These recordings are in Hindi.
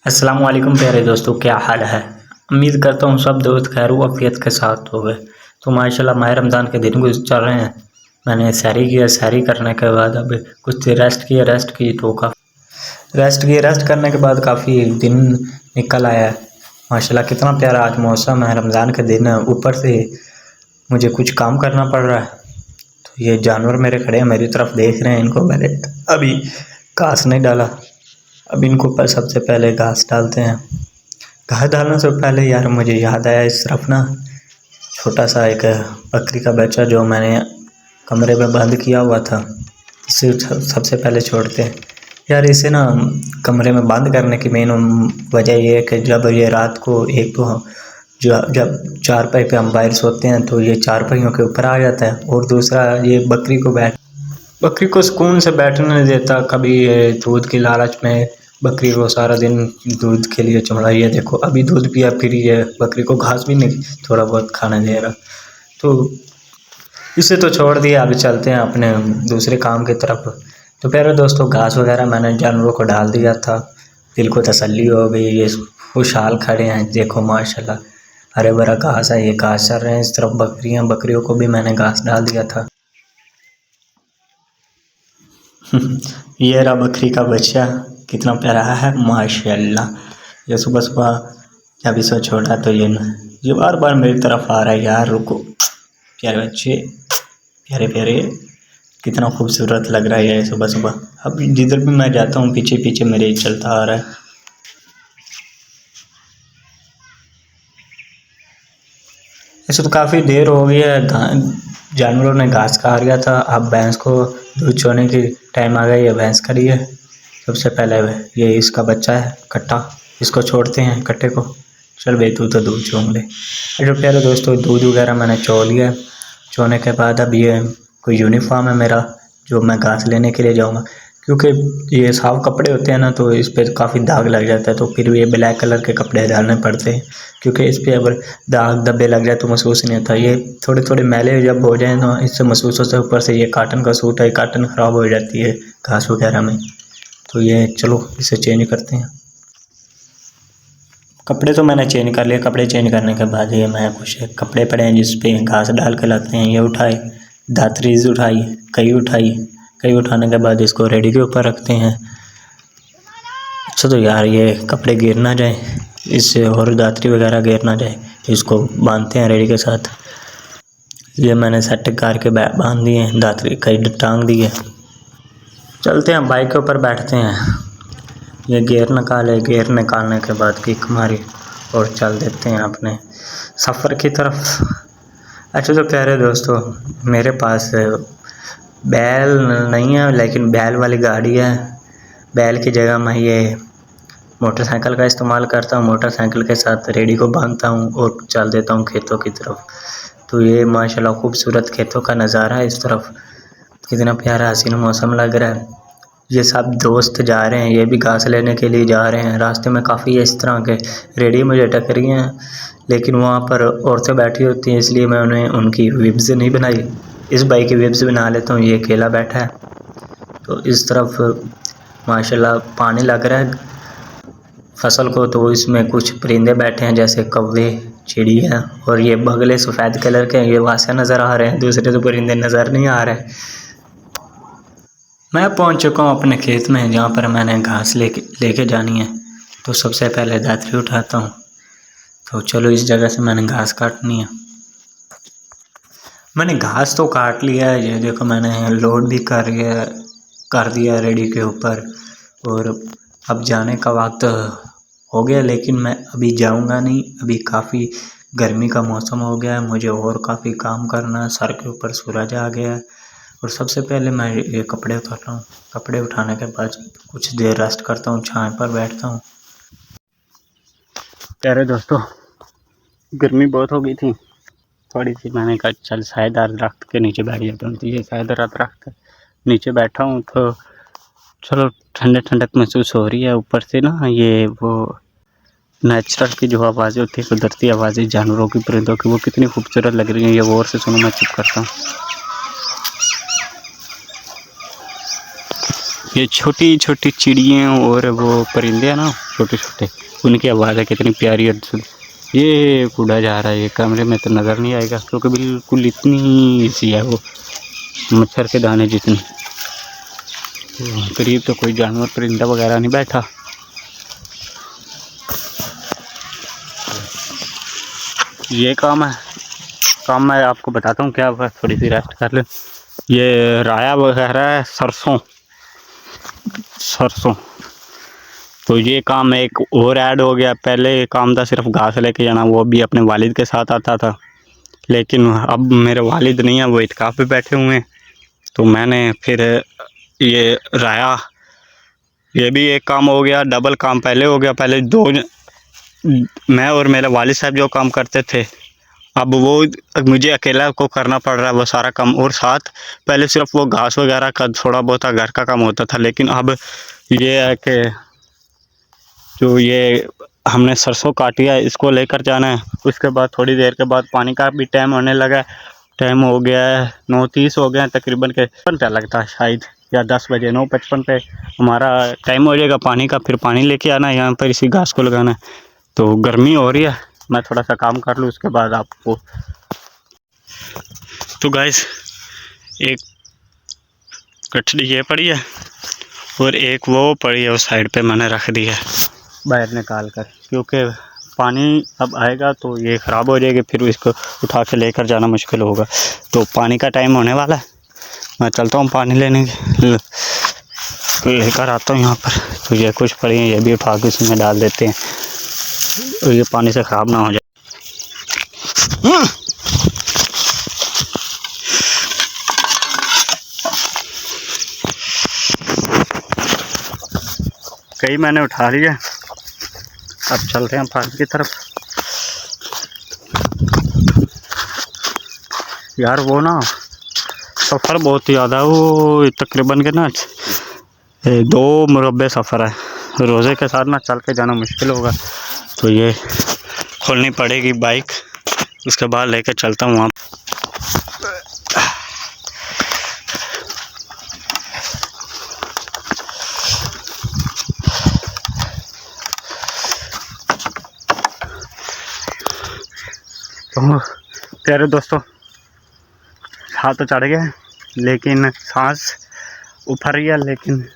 अस्सलाम वालेकुम प्यारे दोस्तों, क्या हाल है। उम्मीद करता हूँ सब दोस्त खैर आफियत के साथ हो गए। तो माशाल्लाह माह रमज़ान के दिन गुजर चल रहे हैं। मैंने सैरी किया, सैरी करने के बाद अब कुछ देर रेस्ट की तो काफ़ी रेस्ट करने के बाद काफ़ी दिन निकल आया है। माशाल्लाह कितना प्यारा आज मौसम है, रमज़ान के दिन है, ऊपर से मुझे कुछ काम करना पड़ रहा है। तो ये जानवर मेरे खड़े हैं, मेरी तरफ देख रहे हैं। इनको मैंने अभी घास नहीं डाला, अब इनको पर सबसे पहले घास डालते हैं। घास डालने से पहले यार मुझे याद आया, इस तरफ ना छोटा सा एक बकरी का बच्चा जो मैंने कमरे में बंद किया हुआ था, इसे सबसे पहले छोड़ते हैं। यार इसे ना कमरे में बंद करने की मेन वजह यह है कि जब ये रात को एक तो जब चारपाई पे हम बाहर सोते हैं तो ये चारपाइयों के ऊपर आ जाता है, और दूसरा ये बकरी को सुकून से बैठने नहीं देता। कभी ये दूध की लालच में बकरी को सारा दिन दूध के लिए चमड़ाई है। देखो अभी दूध पिया, फिर ये बकरी को घास भी नहीं थोड़ा बहुत खाने दे रहा। तो इसे तो छोड़ दिया, अभी चलते हैं अपने दूसरे काम की तरफ। तो प्यारे दोस्तों, घास वगैरह मैंने जानवरों को डाल दिया था, दिल को तसल्ली हो गई। ये खुशहाल खड़े हैं, देखो माशाल्लाह हरे भरा घास है, ये घास चर रहे हैं। इस तरफ बकरियों को भी मैंने घास डाल दिया था। ये रहा बकरी का बच्चा, कितना प्यारा है माशाल्लाह। ये सुबह सुबह जब इसे छोड़ा तो ये बार बार मेरी तरफ आ रहा है। यार रुको, प्यारे बच्चे, प्यारे प्यारे, कितना खूबसूरत लग रहा है ये सुबह सुबह। अब जिधर भी मैं जाता हूँ पीछे पीछे मेरे चलता आ रहा है। ऐसे तो काफ़ी देर हो गई है, जानवरों ने घास खा लिया था। अब भैंस को दूध चोने की टाइम आ गई है, भैंस खड़ी है। सबसे पहले ये इसका बच्चा है कट्टा, इसको छोड़ते हैं कट्टे को। चल भाई तू तो दूध चोंग ले। जो प्यारे दोस्तों, दूध वगैरह मैंने चो लिया। चोने के बाद अब ये कोई यूनिफॉर्म है मेरा जो मैं घास लेने के लिए जाऊँगा, क्योंकि ये साफ कपड़े होते हैं ना तो इस पर काफ़ी दाग लग जाता है। तो फिर ये ब्लैक कलर के कपड़े डालने पड़ते हैं, क्योंकि इस पर अगर दाग धब्बे लग जाए तो महसूस नहीं होता। ये थोड़े थोड़े मैले जब हो जाए ना इससे महसूस होता है। ऊपर से ये काटन का सूट है, काटन ख़राब हो जाती है घास वगैरह में। तो ये चलो इसे चेंज करते हैं। कपड़े तो मैंने चेंज कर लिए। कपड़े चेंज करने के बाद ये मैं कुछ कपड़े पड़े हैं जिस पे घास डाल के लाते हैं, ये उठाए, दातरीज उठाई, कई उठाने के बाद इसको रेडी के ऊपर रखते हैं। अच्छा तो यार ये कपड़े गिर ना जाए इससे, और दातरी वगैरह गिर ना जाए, इसको बांधते हैं रेडी के साथ। ये मैंने सेट करके बांध दिए, दातरी कई टांग दी है। चलते हैं बाइक के ऊपर बैठते हैं। ये गियर निकालने के बाद किक मारी और चल देते हैं अपने सफ़र की तरफ। अच्छा तो प्यारे दोस्तों, मेरे पास बैल नहीं है, लेकिन बैल वाली गाड़ी है। बैल की जगह मैं ये मोटरसाइकिल का इस्तेमाल करता हूँ। मोटरसाइकिल के साथ रेडी को बांधता हूँ और चल देता हूँ खेतों की तरफ। तो ये माशाल्लाह खूबसूरत खेतों का नज़ारा है। इस तरफ कितना प्यारा हसीन मौसम लग रहा है। ये सब दोस्त जा रहे हैं, ये भी घास लेने के लिए जा रहे हैं। रास्ते में काफ़ी इस तरह के रेडी मुझे टकरी हैं, लेकिन वहाँ पर औरतें बैठी होती हैं, इसलिए मैं उन्हें उनकी विब्स नहीं बनाई। इस बाइक की विब्स बना लेता हूँ। ये अकेला बैठा है। तो इस तरफ माशाल्लाह पानी लग रहा है फसल को, तो इसमें कुछ परिंदे बैठे हैं जैसे कौवे, चिड़िया, और ये बगले सफ़ेद कलर के हैं, ये वहाँ से नज़र आ रहे हैं। दूसरे तो परिंदे नज़र नहीं आ रहे। मैं पहुंच चुका हूं अपने खेत में, जहां पर मैंने घास लेके जानी है। तो सबसे पहले दातरी उठाता हूं। तो चलो इस जगह से मैंने घास काटनी है। मैंने घास तो काट लिया है, ये देखो मैंने लोड भी कर दिया रेडी के ऊपर। और अब जाने का वक्त हो गया, लेकिन मैं अभी जाऊंगा नहीं। अभी काफ़ी गर्मी का मौसम हो गया है, मुझे और काफ़ी काम करना है। सर के ऊपर सूरज आ गया है। और सबसे पहले मैं ये कपड़े उठाता हूँ। कपड़े उठाने के बाद कुछ देर रेस्ट करता हूँ, छाँव पर बैठता हूँ। प्यारे दोस्तों, गर्मी बहुत हो गई थी थोड़ी सी, मैंने कहा चल सायेदार दरख्त के नीचे बैठ जाता हूँ। तो ये सायेदार दरख्त के नीचे बैठा हूँ तो चलो ठंडक महसूस हो रही है। ऊपर से ना ये वो नेचुरल की जो आवाज़ें होती है, कुदरती आवाज़ें जानवरों की, परिंदों की, वो कितनी खूबसूरत लग रही हैं। ये गौर से सुनो, मैं चुप करता हूँ। ये छोटी छोटी चिड़ियाँ और वो परिंदे हैं ना, छोटे छोटे, उनकी आवाज़ कितनी प्यारी और ये उड़ा जा रहा है। ये कैमरे में तो नज़र नहीं आएगा क्योंकि बिल्कुल इतनी सी है वो, मच्छर के दाने जितनी। करीब तो कोई जानवर परिंदा वगैरह नहीं बैठा। ये काम मैं आपको बताता हूँ क्या हुआ, थोड़ी सी रेस्ट कर लें। ये राया वगैरह है, सरसों तो ये काम एक और ऐड हो गया। पहले काम था सिर्फ घास लेके जाना, वो भी अपने वालिद के साथ आता था, लेकिन अब मेरे वालिद नहीं है, वो इत्काफ पे बैठे हुए हैं। तो मैंने फिर ये राया, ये भी एक काम हो गया, डबल काम पहले हो गया। पहले दो मैं और मेरे वालिद साहब जो काम करते थे, अब वो मुझे अकेला को करना पड़ रहा है वो सारा काम। और साथ पहले सिर्फ वो घास वगैरह का थोड़ा बहुत घर का काम होता था, लेकिन अब ये है कि जो ये हमने सरसों काटी है इसको लेकर जाना है। उसके बाद थोड़ी देर के बाद पानी का भी टाइम होने लगा। टाइम हो गया है 9:30 हो गया है तकरीबन के 55 पे लगता है शायद, या 10 बजे 9:55 पे हमारा टाइम हो जाएगा पानी का। फिर पानी लेके आना है यहाँ पर, इसी घास को लगाना है। तो गर्मी हो रही है, मैं थोड़ा सा काम कर लूँ उसके बाद आपको। तो गाइस, एक कटड़ी ये पड़ी है और एक वो पड़ी है उस साइड पे मैंने रख दी है बाहर निकाल कर, क्योंकि पानी अब आएगा तो ये ख़राब हो जाएगी, फिर इसको उठा के लेकर जाना मुश्किल होगा। तो पानी का टाइम होने वाला है, मैं चलता हूँ पानी लेने लेकर आता हूँ यहाँ पर। तो ये कुछ पड़ी हैं, ये भी उठा के इसमें डाल देते हैं और ये पानी से ख़राब ना हो जाए। कई मैंने उठा लिया, अब चलते हैं पानी की तरफ। यार वो ना सफ़र बहुत ही ज़्यादा, वो तकरीबन के ना 2 मुरब्बे सफ़र है, रोज़े के साथ ना चल के जाना मुश्किल होगा। तो ये खोलनी पड़ेगी बाइक, उसके बाद लेके चलता हूँ वहाँ। तो प्यारे दोस्तों, हाथ तो चढ़ गया लेकिन सांस उफर रही है, लेकिन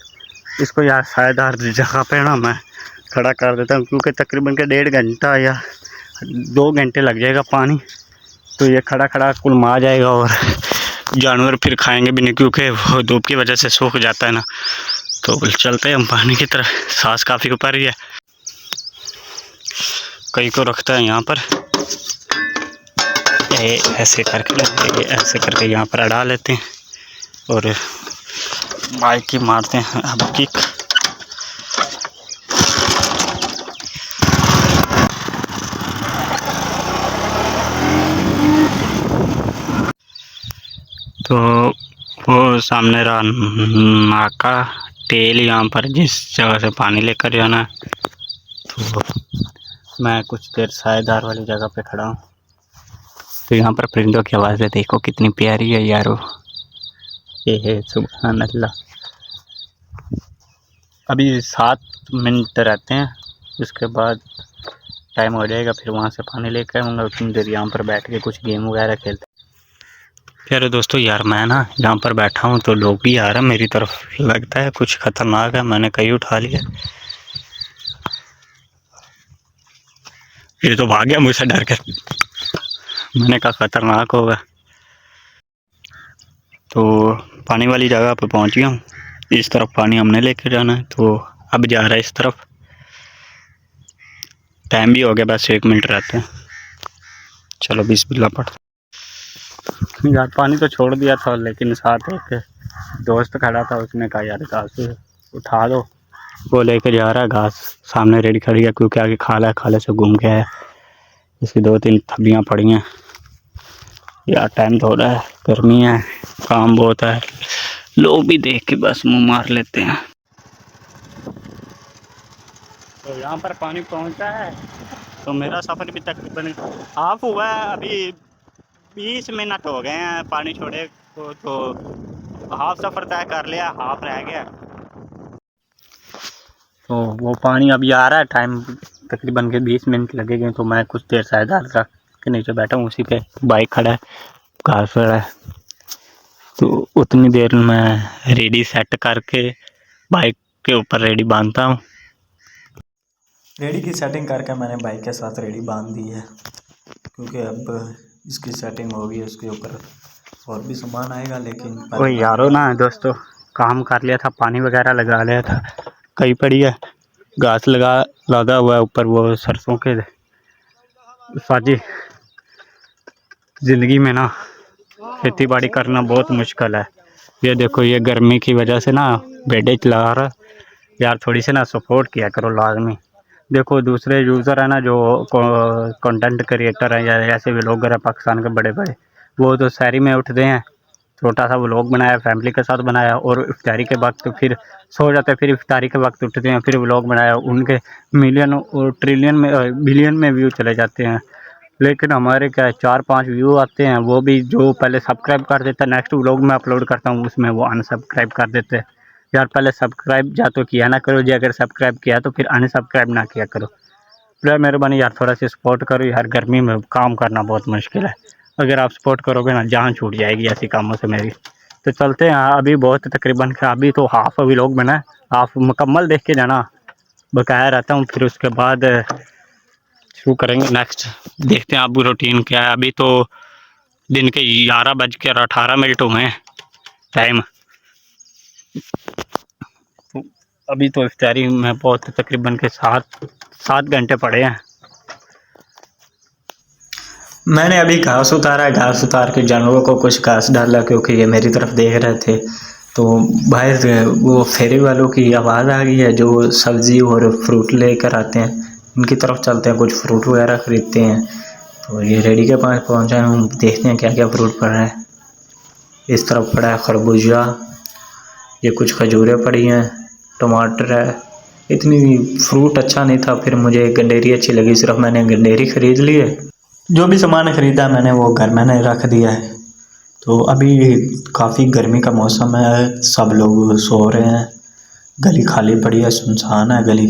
इसको यार शायद हर जगह पे ना मैं खड़ा कर देता हूँ, क्योंकि तकरीबन के 1.5 घंटा या 2 घंटे लग जाएगा पानी। तो ये खड़ा खड़ा कुलमा जाएगा और जानवर फिर खाएंगे भी नहीं, क्योंकि वो धूप की वजह से सूख जाता है ना। तो चलते हैं हम पानी की तरफ, सांस काफ़ी ऊपर रही है। कई को रखता है यहाँ पर, ऐसे करके यहाँ पर अड़ा लेते हैं और बाइक की मारते हैं अब किक। तो वो सामने रहा नाका तेल, यहाँ पर जिस जगह से पानी लेकर जाना है। तो मैं कुछ देर सायेदार वाली जगह पे खड़ा हूँ। तो यहाँ पर परिंदों की आवाज़ें देखो कितनी प्यारी है यारो, ये है सुभान अल्लाह। अभी 7 मिनट रहते हैं, उसके बाद टाइम हो जाएगा, फिर वहाँ से पानी लेकर आऊँगा। उतनी देर यहाँ पर बैठ के कुछ गेम वगैरह खेलते। प्यारे दोस्तों, यार मैं ना यहाँ पर बैठा हूँ तो लोग भी आ रहा है मेरी तरफ, लगता है कुछ ख़तरनाक है। मैंने कई उठा लिया, ये तो भाग गया मुझसे डर कर, मैंने कहा ख़तरनाक होगा। तो पानी वाली जगह पर पहुँच गया हूँ, इस तरफ पानी हमने लेके जाना है। तो अब जा रहा है इस तरफ, टाइम भी हो गया, बस 1 मिनट रहते हैं। चलो बिस्मिल्लाह पढ़। यार पानी तो छोड़ दिया था, लेकिन साथ एक दोस्त खड़ा था, उसने कहा यार घास उठा दो। वो लेके जा रहा है घास, सामने रेडी खड़ी है, क्योंकि आगे खाला है, खाले से घूम गया है, इसकी 2-3 थब्बियाँ पड़ी हैं। यार टाइम तो हो रहा है, गर्मी है, काम बहुत है, लोग भी देख के बस मुंह मार लेते हैं। तो यहाँ पर पानी पहुँचा है, तो मेरा सफ़र भी तकरीबन हाफ हुआ है। अभी 20 मिनट हो गए हैं पानी छोड़े को, तो हाफ सफ़र तय कर लिया, हाफ रह गया। तो वो पानी अभी आ रहा है, टाइम तकरीबन के 20 मिनट लगेंगे। तो मैं कुछ देर साइदार के नीचे बैठा हूँ, उसी पे बाइक खड़ा है, घास खड़ा है। तो उतनी देर में रेडी सेट करके बाइक के ऊपर रेडी बांधता हूँ। रेडी की सेटिंग करके मैंने बाइक के साथ रेडी बांध दी है, क्योंकि अब इसकी सेटिंग होगी, उसके ऊपर और भी सामान आएगा, लेकिन पहले वही बाइक यारो ना बांध। दोस्तों, काम कर लिया था, पानी वगैरह लगा लिया था, कहीं पड़ी है, घास लगा हुआ है ऊपर वो सरसों के। साजी ज़िंदगी में ना खेती बाड़ी करना बहुत मुश्किल है। ये देखो, ये गर्मी की वजह से ना बेडे चला रहा यार, थोड़ी सी ना सपोर्ट किया करो लाजमी। देखो दूसरे यूज़र है ना, जो कंटेंट क्रिएटर हैं या ऐसे व्लॉगर है पाकिस्तान के बड़े बड़े, वो तो शहरी में उठते हैं, छोटा सा व्लॉग बनाया, फैमिली के साथ बनाया, और इफ्तारी के वक्त फिर सो जाते हैं, फिर इफ्तारी के वक्त उठते हैं, फिर व्लॉग बनाया, उनके मिलियन और ट्रिलियन में बिलियन में व्यू चले जाते हैं। लेकिन हमारे क्या है, 4-5 व्यू आते हैं, वो भी जो पहले सब्सक्राइब कर देता है, नेक्स्ट व्लॉग में अपलोड करता हूँ उसमें वो अनसब्सक्राइब कर देते हैं। यार पहले सब्सक्राइब जा तो किया ना करो जी, अगर सब्सक्राइब किया तो फिर अनसब्सक्राइब ना किया करो। यार मेहरबानी यार, थोड़ा सा सपोर्ट करो यार, गर्मी में काम करना बहुत मुश्किल है। अगर आप सपोर्ट करोगे ना, जान छूट जाएगी ऐसी कामों से मेरी। तो चलते हैं, अभी बहुत तकरीबन अभी तो हाफ व्लॉग बना है, हाफ मुकम्मल देख के जाना, बकाया रहता हूँ, फिर उसके बाद शुरू करेंगे नेक्स्ट। देखते हैं अब रूटीन क्या है। अभी तो दिन के 11:18 हुए हैं टाइम। तो अभी तो इफ्तारी में बहुत तकरीबन के 7 घंटे पड़े हैं। मैंने अभी घास उतारा, घास उतार के जानवरों को कुछ घास डाला, क्योंकि ये मेरी तरफ देख रहे थे। तो बाहर वो फेरी वालों की आवाज़ आ गई है, जो सब्ज़ी और फ्रूट लेकर आते हैं, उनकी तरफ चलते हैं, कुछ फ्रूट वगैरह ख़रीदते हैं। तो ये रेडी के पास पहुंचा है, हम देखते हैं क्या क्या फ्रूट पड़ रहा है। इस तरफ पड़ा है खरबूजा, ये कुछ खजूरें पड़ी हैं, टमाटर है। इतनी फ्रूट अच्छा नहीं था, फिर मुझे गंडेरी अच्छी लगी, सिर्फ मैंने गंडेरी ख़रीद ली है। जो भी सामान ख़रीदा मैंने वो घर मैंने रख दिया है। तो अभी काफ़ी गर्मी का मौसम है, सब लोग सो रहे हैं, गली खाली पड़ी है, सुनसान है गली।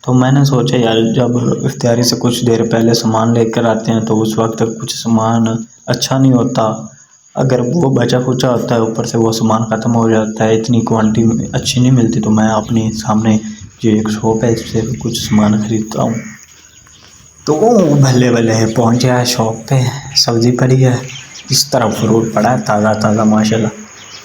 तो मैंने सोचा यार, जब इफ्तारी से कुछ देर पहले सामान लेकर आते हैं तो उस वक्त कुछ सामान अच्छा नहीं होता, अगर वो बचा खुचा होता है ऊपर से वो सामान ख़त्म हो जाता है, इतनी क्वांटिटी अच्छी नहीं मिलती। तो मैं अपने सामने जो एक शॉप है इससे कुछ सामान ख़रीदता हूँ। तो भले भले पहुँच गया शॉप पे, सब्ज़ी पड़ी है, इस तरफ फ्रूट पड़ा है ताज़ा ताज़ा माशाल्लाह,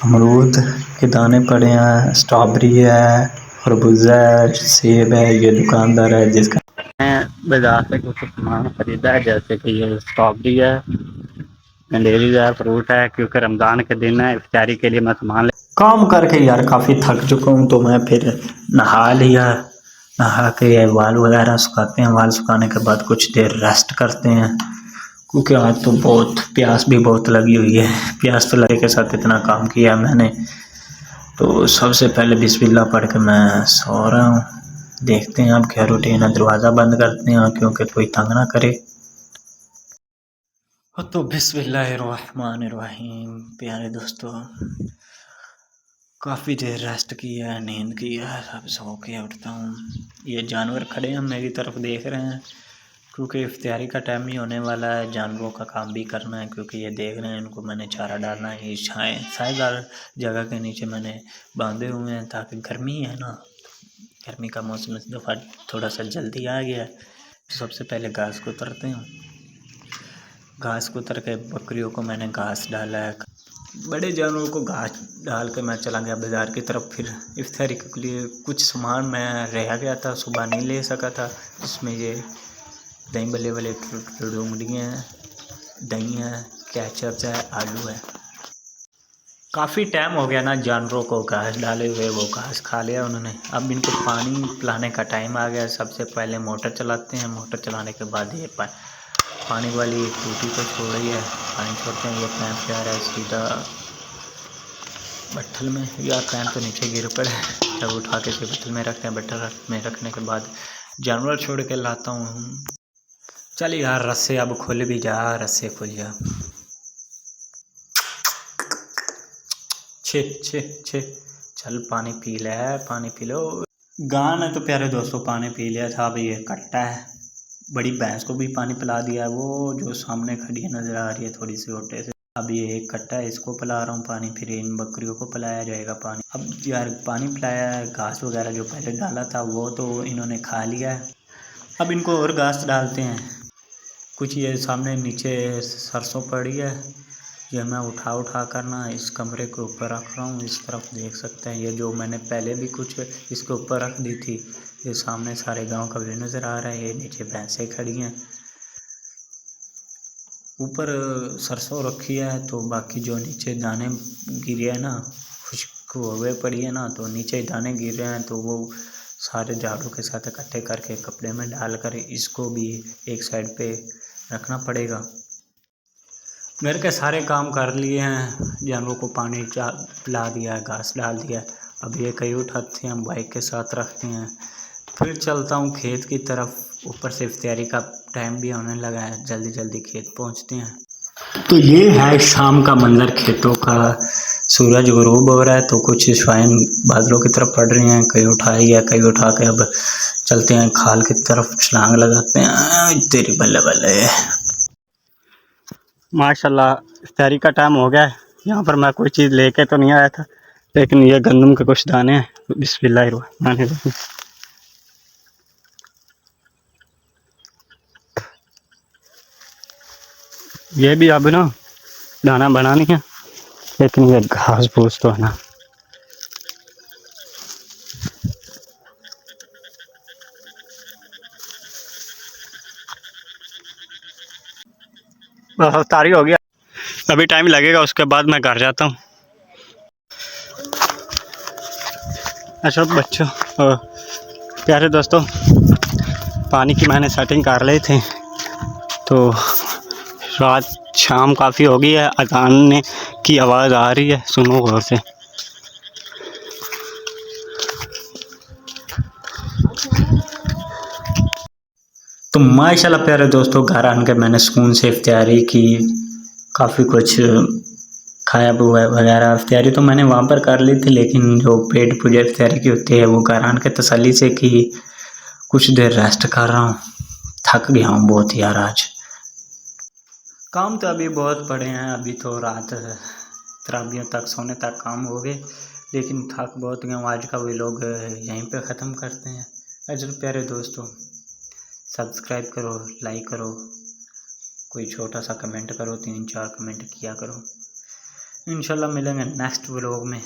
अमरूद के दाने पड़े हैं, स्ट्रॉबेरी है, खरबूजा है, सेब है। ये दुकानदार है जिसका मैं बाजार से कुछ सामान खरीदा है, जैसे कि ये स्ट्रॉबेरी है, गंडेरी है, फ्रूट है, क्योंकि रमज़ान के दिन है, इफ्तारी के लिए मैं सामान काम करके यार काफ़ी थक चुका हूँ। तो मैं फिर नहा लिया, नहा के बाल वगैरह सुखाते हैं, बाल सुखाने के बाद कुछ देर रेस्ट करते हैं, क्योंकि आज तो बहुत प्यास भी बहुत लगी हुई है। प्यास तो लगे के साथ इतना काम किया मैंने। तो सबसे पहले बिस्मिल्लाह पढ़ के मैं सो रहा हूँ। देखते हैं अब क्या रूटीन है, दरवाज़ा बंद करते हैं क्योंकि कोई तंग ना करे। तो बिस्मिल्लाहिर्रहमानिर्रहीम। प्यारे दोस्तों, काफ़ी देर रेस्ट किया है, नींद की है, अब सो के उठता हूँ। ये जानवर खड़े हैं मेरी तरफ देख रहे हैं, क्योंकि इफ्तारी का टाइम ही होने वाला है, जानवरों का काम भी करना है, क्योंकि ये देख रहे हैं इनको मैंने चारा डालना है। ये छाएदार जगह के नीचे मैंने बांधे हुए हैं, ताकि गर्मी है ना, गर्मी का मौसम इस दफ़ा थोड़ा सा जल्दी आ गया है। तो सबसे पहले घास को उतरते हैं, घास को उतर के बकरियों को मैंने घास डाला है, बड़े जानवरों को घास डाल के मैं चला गया बाज़ार की तरफ। फिर इफ्तारी के लिए कुछ सामान मैं रह गया था, सुबह नहीं ले सका था, जिसमें ये दही बल्ले वाले डूंगड़ियाँ हैं, दही है, केचप है, आलू है। काफ़ी टाइम हो गया ना जानवरों को घास डाले हुए, वो घास खा लिया उन्होंने। अब इनको पानी पिलाने का टाइम आ गया। सबसे पहले मोटर चलाते हैं, मोटर चलाने के बाद ये पानी वाली टूटी को छोड़ रही है, पानी छोड़ते हैं, ये पैप जा रहा है सीधा बट्ठल में। या पैप तो नीचे गिर पड़ा है, जब उठा के बट्ठल में रखते हैं, बट्ठल में रखने के बाद जानवर छोड़ के लाता हूँ। चल यार, रस्से अब खुल भी जा, रस्से खुल जा, छे छे छे, चल पानी पी ले, पानी पी लो। गाय ने तो प्यारे दोस्तों पानी पी लिया था। अब ये कट्टा है, बड़ी भैंस को भी पानी पिला दिया है, वो जो सामने खड़ी है नज़र आ रही है थोड़ी सी छोटे से। अब ये एक कट्टा है, इसको पिला रहा हूँ पानी, फिर इन बकरियों को पिलाया जाएगा पानी। अब यार पानी पिलाया है, घास वगैरह जो पहले डाला था वो तो इन्होंने खा लिया है। अब इनको और घास डालते हैं। कुछ ये सामने नीचे सरसों पड़ी है, ये मैं उठा कर ना इस कमरे के ऊपर रख रहा हूँ। इस तरफ देख सकते हैं, ये जो मैंने पहले भी कुछ इसके ऊपर रख दी थी, ये सामने सारे गांव का व्यू नज़र आ रहा है। ये नीचे भैंसें खड़ी हैं, ऊपर सरसों रखी है, तो बाकी जो नीचे दाने गिरे हैं ना, खुश्क हुए पड़ी है ना, तो नीचे दाने गिर रहे हैं, तो वो सारे झाड़ू के साथ इकट्ठे करके कपड़े में डालकर इसको भी एक साइड पे रखना पड़ेगा। घर के सारे काम कर लिए हैं, जानवरों को पानी पिला दिया है, घास डाल दिया है। अब ये कई उठाते हैं, हम बाइक के साथ रखते हैं। फिर चलता हूँ खेत की तरफ, ऊपर से इफ्तारी का टाइम भी होने लगा है, जल्दी जल्दी खेत पहुँचते हैं। तो ये है शाम का मंजर खेतों का। सूरज गुरूब हो रहा है, तो कुछ श्वाइन बादलों की तरफ पड़ रही हैं, कई उठाई है, कई उठा के अब चलते हैं खाल की तरफ, छलांग लगाते हैं। तेरी बल्ले बल्ले। माशाल्लाह इफ्तारी का टाइम हो गया है। यहाँ पर मैं कोई चीज़ लेके तो नहीं आया था, लेकिन ये गंदम के कुछ दाने हैं। बिस्मिल्लाहिर्रहमानिर्रहीम। ये भी अब ना दाना बनानी है, लेकिन ये घास फूस तो है ना। बस इफ्तारी हो गया, अभी टाइम लगेगा, उसके बाद मैं घर जाता हूँ। अच्छा बच्चों और प्यारे दोस्तों, पानी की मैंने सेटिंग कर ली थी, तो रात शाम काफ़ी हो गई है, अजान ने की आवाज़ आ रही है, सुनो गौर से। तो माशाल्लाह प्यारे दोस्तों, घर आकर मैंने सुकून से इफ्तारी की, काफ़ी कुछ खाया हुआ वगैरह। इफ्तारी तो मैंने वहाँ पर कर ली थी, लेकिन जो पेट पूजा इफ्तारी की होती है वो घर आन के तसल्ली से की। कुछ देर रेस्ट कर रहा हूँ, थक गया हूँ बहुत यार आज। काम तो अभी बहुत पड़े हैं, अभी तो रात तराबियों तक सोने तक काम हो गए, लेकिन थक बहुत गया हूँ। आज का व्लॉग यहीं पे ख़त्म करते हैं। अच्छा प्यारे दोस्तों, सब्सक्राइब करो, लाइक करो, कोई छोटा सा कमेंट करो, 3-4 कमेंट किया करो। इंशाल्लाह मिलेंगे नेक्स्ट व्लॉग में।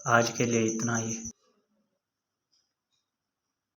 आज के लिए इतना ही।